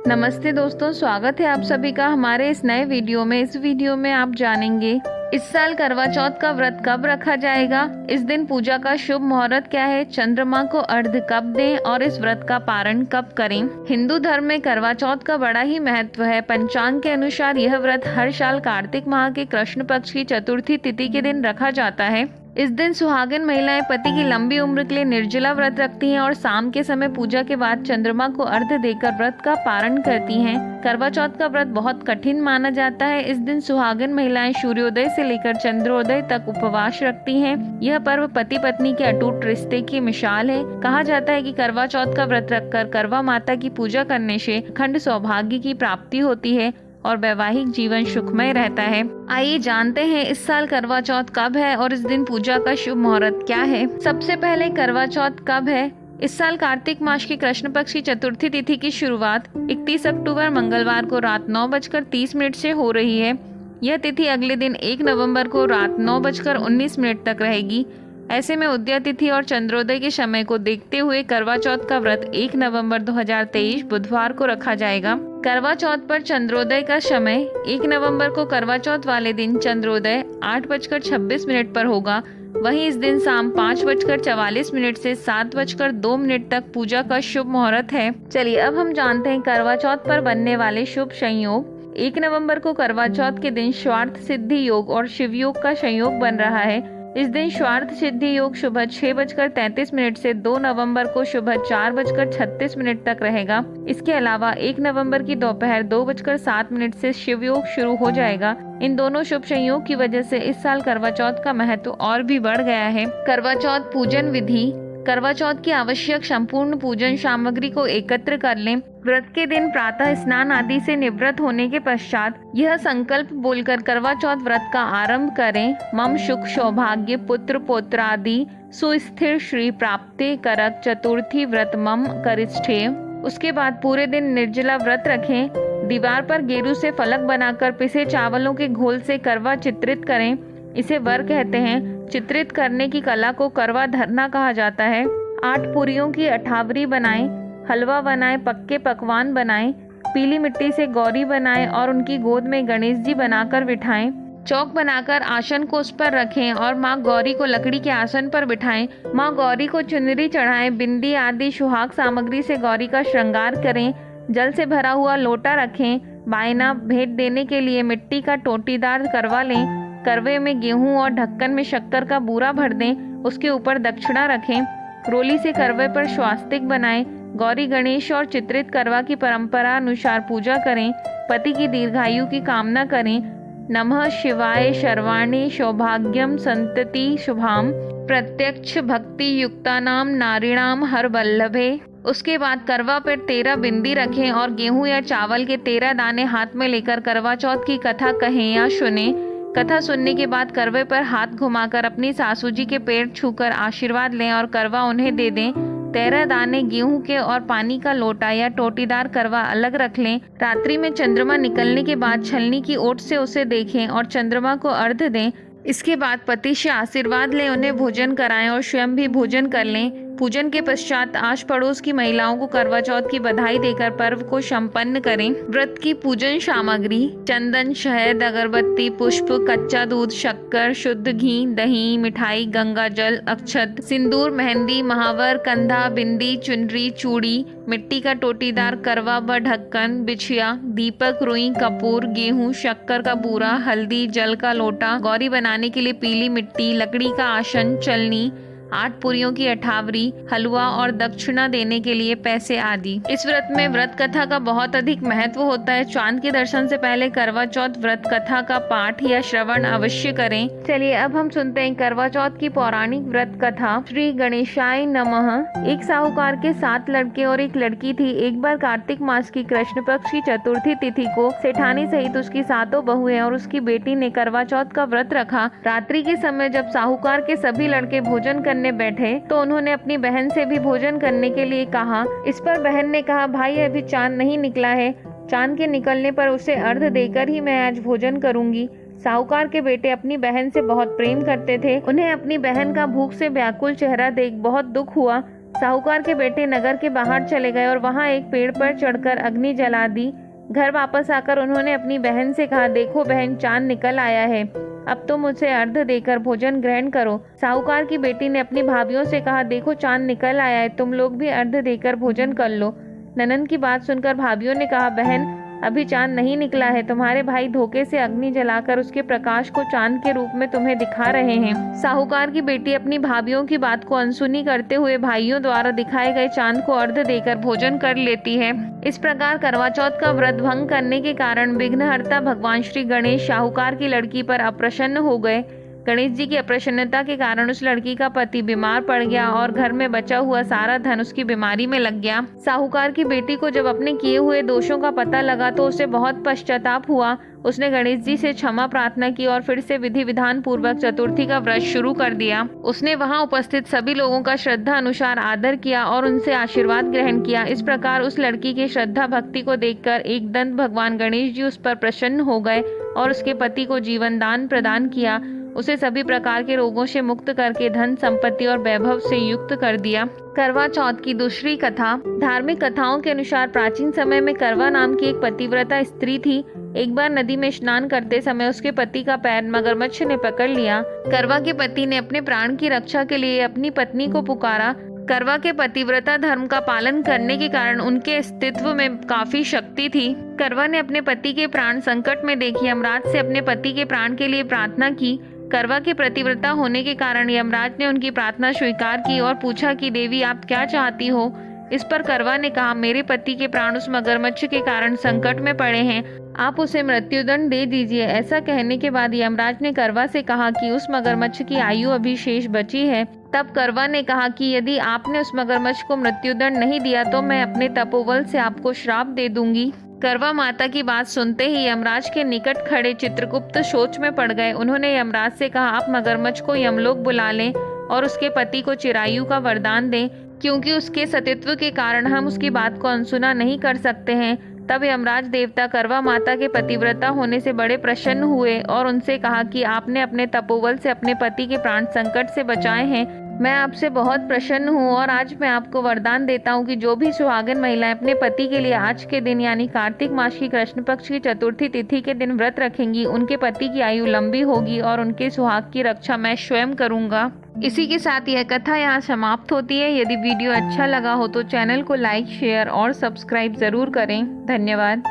नमस्ते दोस्तों, स्वागत है आप सभी का हमारे इस नए वीडियो में। इस वीडियो में आप जानेंगे इस साल करवा चौथ का व्रत कब रखा जाएगा, इस दिन पूजा का शुभ मुहूर्त क्या है, चंद्रमा को अर्घ्य कब दें और इस व्रत का पारण कब करें। हिंदू धर्म में करवा चौथ का बड़ा ही महत्व है। पंचांग के अनुसार यह व्रत हर साल कार्तिक माह के कृष्ण पक्ष की चतुर्थी तिथि के दिन रखा जाता है। इस दिन सुहागिन महिलाएं पति की लंबी उम्र के लिए निर्जला व्रत रखती हैं और शाम के समय पूजा के बाद चंद्रमा को अर्घ्य देकर व्रत का पारण करती हैं। करवा चौथ का व्रत बहुत कठिन माना जाता है। इस दिन सुहागिन महिलाएं सूर्योदय से लेकर चंद्रोदय तक उपवास रखती हैं। यह पर्व पति पत्नी के अटूट रिश्ते की मिसाल है। कहा जाता है कि करवा चौथ का व्रत रखकर करवा माता की पूजा करने से अखंड सौभाग्य की प्राप्ति होती है और वैवाहिक जीवन सुखमय रहता है। आइए जानते हैं इस साल करवा चौथ कब है और इस दिन पूजा का शुभ मुहूर्त क्या है। सबसे पहले करवा चौथ कब है। इस साल कार्तिक मास की कृष्ण पक्ष की चतुर्थी तिथि की शुरुआत 31 अक्टूबर मंगलवार को रात 9:30 से हो रही है। यह तिथि अगले दिन 1 नवंबर को रात 9:19 तक रहेगी। ऐसे में उदय तिथि और चंद्रोदय के समय को देखते हुए करवा चौथ का व्रत 1 नवंबर 2023 बुधवार को रखा जाएगा। करवा चौथ पर चंद्रोदय का समय 1 नवंबर को करवा चौथ वाले दिन चंद्रोदय 8:26 पर होगा। वहीं इस दिन शाम 5:44 से 7:02 तक पूजा का शुभ मुहूर्त है। चलिए अब हम जानते हैं करवा चौथ पर बनने वाले शुभ संयोग। 1 नवंबर को करवा चौथ के दिन स्वार्थ सिद्धि योग और शिव योग का संयोग बन रहा है। इस दिन स्वार्थ सिद्धि योग सुबह 6:33 से 2 नवंबर को सुबह 4:36 तक रहेगा। इसके अलावा 1 नवंबर की दोपहर 2:07 से शिव योग शुरू हो जाएगा। इन दोनों शुभ संयोग की वजह से इस साल करवा चौथ का महत्व और भी बढ़ गया है। करवा चौथ पूजन विधि। करवा चौथ की आवश्यक संपूर्ण पूजन सामग्री को एकत्र कर लें। व्रत के दिन प्रातः स्नान आदि से निवृत्त होने के पश्चात यह संकल्प बोलकर करवा चौथ व्रत का आरंभ करें। मम सुख सौभाग्य पुत्र पौत्र आदि सुस्थिर श्री प्राप्ते करक चतुर्थी व्रत मम करिष्ठे। उसके बाद पूरे दिन निर्जला व्रत रखें। दीवार पर गेरू से फलक बनाकर पिसे चावलों के घोल से करवा चित्रित करें। इसे वर कहते हैं। चित्रित करने की कला को करवा धरना कहा जाता है। 8 पूरियों की अठावरी बनाएं, हलवा बनाएं, पक्के पकवान बनाएं, पीली मिट्टी से गौरी बनाएं और उनकी गोद में गणेश जी बनाकर बिठाएं। चौक बनाकर आसन को उस पर रखें और माँ गौरी को लकड़ी के आसन पर बिठाएं। माँ गौरी को चुनरी चढ़ाएं, बिंदी आदि सुहाग सामग्री से गौरी का श्रृंगार करें। जल से भरा हुआ लोटा रखें। बायना भेंट देने के लिए मिट्टी का टोटीदार करवा लें। करवे में गेहूं और ढक्कन में शक्कर का बूरा भर दें। उसके ऊपर दक्षिणा रखें। रोली से करवे पर स्वास्तिक बनाएं। गौरी गणेश और चित्रित करवा की परंपरा अनुसार पूजा करें। पति की दीर्घायु की कामना करें। नमः शिवाय शर्वाणी सौभाग्यम संतति शुभाम प्रत्यक्ष भक्ति युक्तानाम नारीणाम हर वल्लभे। उसके बाद करवा पर 13 बिंदी रखें और गेहूं या चावल के 13 दाने हाथ में लेकर करवा चौथ की कथा कहें या सुने। कथा सुनने के बाद करवे पर हाथ घुमाकर अपनी सासू जी के पैर छूकर आशीर्वाद लें और करवा उन्हें दे दें। 13 दाने गेहूं के और पानी का लोटा या टोटीदार करवा अलग रख लें। रात्रि में चंद्रमा निकलने के बाद छलनी की ओट से उसे देखें और चंद्रमा को अर्घ्य दें। इसके बाद पति से आशीर्वाद लें, उन्हें भोजन कराएं और स्वयं भी भोजन कर लें। पूजन के पश्चात आस पड़ोस की महिलाओं को करवा चौथ की बधाई देकर पर्व को संपन्न करें। व्रत की पूजन सामग्री: चंदन, शहद, अगरबत्ती, पुष्प, कच्चा दूध, शक्कर, शुद्ध घी, दही, मिठाई, गंगा जल, अक्षत, सिंदूर, मेहंदी, महावर, कंधा, बिंदी, चुनरी, चूड़ी, मिट्टी का टोटीदार करवा व ढक्कन, बिछिया, दीपक, रुई, कपूर, गेहूं, शक्कर का बूरा, हल्दी, जल का लोटा, गौरी बनाने के लिए पीली मिट्टी, लकड़ी का आसन, चलनी, 8 पूरियों की अठावरी, हलवा और दक्षिणा देने के लिए पैसे आदि। इस व्रत में व्रत कथा का बहुत अधिक महत्व होता है। चांद के दर्शन से पहले करवा चौथ व्रत कथा का पाठ या श्रवण अवश्य करें। चलिए अब हम सुनते हैं करवा चौथ की पौराणिक व्रत कथा। श्री गणेशाय नमः। एक साहूकार के 7 लड़के और एक लड़की थी। एक बार कार्तिक मास की कृष्ण पक्ष की चतुर्थी तिथि को सेठानी सहित उसकी 7 बहुएं और उसकी बेटी ने करवा चौथ का व्रत रखा। रात्रि के समय जब साहूकार के सभी लड़के भोजन करने बैठे तो उन्होंने अपनी बहन से भी भोजन करने के लिए कहा। इस पर बहन ने कहा, भाई अभी चांद नहीं निकला है, चांद के निकलने पर उसे अर्घ्य देकर ही मैं आज भोजन करूंगी। साहूकार के बेटे अपनी बहन से बहुत प्रेम करते थे। उन्हें अपनी बहन का भूख से व्याकुल चेहरा देख बहुत दुख हुआ। साहूकार के बेटे नगर के बाहर चले गए और वहां एक पेड़ पर चढ़कर अग्नि जला दी। घर वापस आकर उन्होंने अपनी बहन से कहा, देखो बहन, चांद निकल आया है, अब तुम उसे अर्घ देकर भोजन ग्रहण करो। साहूकार की बेटी ने अपनी भाभियों से कहा, देखो चांद निकल आया है, तुम लोग भी अर्घ देकर भोजन कर लो। ननंद की बात सुनकर भाभियों ने कहा, बहन अभी चांद नहीं निकला है, तुम्हारे भाई धोखे से अग्नि जलाकर उसके प्रकाश को चांद के रूप में तुम्हें दिखा रहे हैं। साहूकार की बेटी अपनी भाभियों की बात को अनसुनी करते हुए भाइयों द्वारा दिखाए गए चांद को अर्घ देकर भोजन कर लेती है। इस प्रकार करवा चौथ का व्रत भंग करने के कारण विघ्नहर्ता भगवान श्री गणेश साहूकार की लड़की पर अप्रसन्न हो गए। गणेश जी की अप्रसन्नता के कारण उस लड़की का पति बीमार पड़ गया और घर में बचा हुआ सारा धन उसकी बीमारी में लग गया। साहूकार की बेटी को जब अपने किए हुए दोषों का पता लगा तो उसे बहुत पश्चाताप हुआ। उसने गणेश जी से क्षमा प्रार्थना की और फिर से विधि विधान पूर्वक चतुर्थी का व्रत शुरू कर दिया। उसने वहां उपस्थित सभी लोगों का श्रद्धा अनुसार आदर किया और उनसे आशीर्वाद ग्रहण किया। इस प्रकार उस लड़की के श्रद्धा भक्ति को देखकर एकदंत भगवान गणेश जी उस पर प्रसन्न हो गए और उसके पति को जीवन दान प्रदान किया। उसे सभी प्रकार के रोगों से मुक्त करके धन संपत्ति और वैभव से युक्त कर दिया। करवा चौथ की दूसरी कथा। धार्मिक कथाओं के अनुसार प्राचीन समय में करवा नाम की एक पतिव्रता स्त्री थी। एक बार नदी में स्नान करते समय उसके पति का पैर मगरमच्छ ने पकड़ लिया। करवा के पति ने अपने प्राण की रक्षा के लिए अपनी पत्नी को पुकारा। करवा के पतिव्रता धर्म का पालन करने के कारण उनके अस्तित्व में काफी शक्ति थी। करवा ने अपने पति के प्राण संकट में देख यमराज से अपने पति के प्राण के लिए प्रार्थना की। करवा के पतिव्रता होने के कारण यमराज ने उनकी प्रार्थना स्वीकार की और पूछा कि देवी आप क्या चाहती हो। इस पर करवा ने कहा, मेरे पति के प्राण उस मगरमच्छ के कारण संकट में पड़े हैं, आप उसे मृत्युदंड दे दीजिए। ऐसा कहने के बाद यमराज ने करवा से कहा कि उस मगरमच्छ की आयु अभी शेष बची है। तब करवा ने कहा कि यदि आपने उस मगरमच्छ को मृत्युदंड नहीं दिया तो मैं अपने तपोबल से आपको श्राप दे दूंगी। करवा माता की बात सुनते ही यमराज के निकट खड़े चित्रगुप्त सोच में पड़ गए। उन्होंने यमराज से कहा, आप मगरमच्छ को यमलोक बुला लें और उसके पति को चिरायु का वरदान दें, क्योंकि उसके सतीत्व के कारण हम उसकी बात को अनसुना नहीं कर सकते हैं। तब यमराज देवता करवा माता के पतिव्रता होने से बड़े प्रसन्न हुए और उनसे कहा कि आपने अपने तपोबल से अपने पति के प्राण संकट से बचाए हैं। मैं आपसे बहुत प्रसन्न हूँ और आज मैं आपको वरदान देता हूँ कि जो भी सुहागन महिलाएं अपने पति के लिए आज के दिन यानी कार्तिक मास की कृष्ण पक्ष की चतुर्थी तिथि के दिन व्रत रखेंगी, उनके पति की आयु लंबी होगी और उनके सुहाग की रक्षा मैं स्वयं करूँगा। इसी के साथ यह कथा यहाँ समाप्त होती है। यदि वीडियो अच्छा लगा हो तो चैनल को लाइक, शेयर और सब्सक्राइब जरूर करें। धन्यवाद।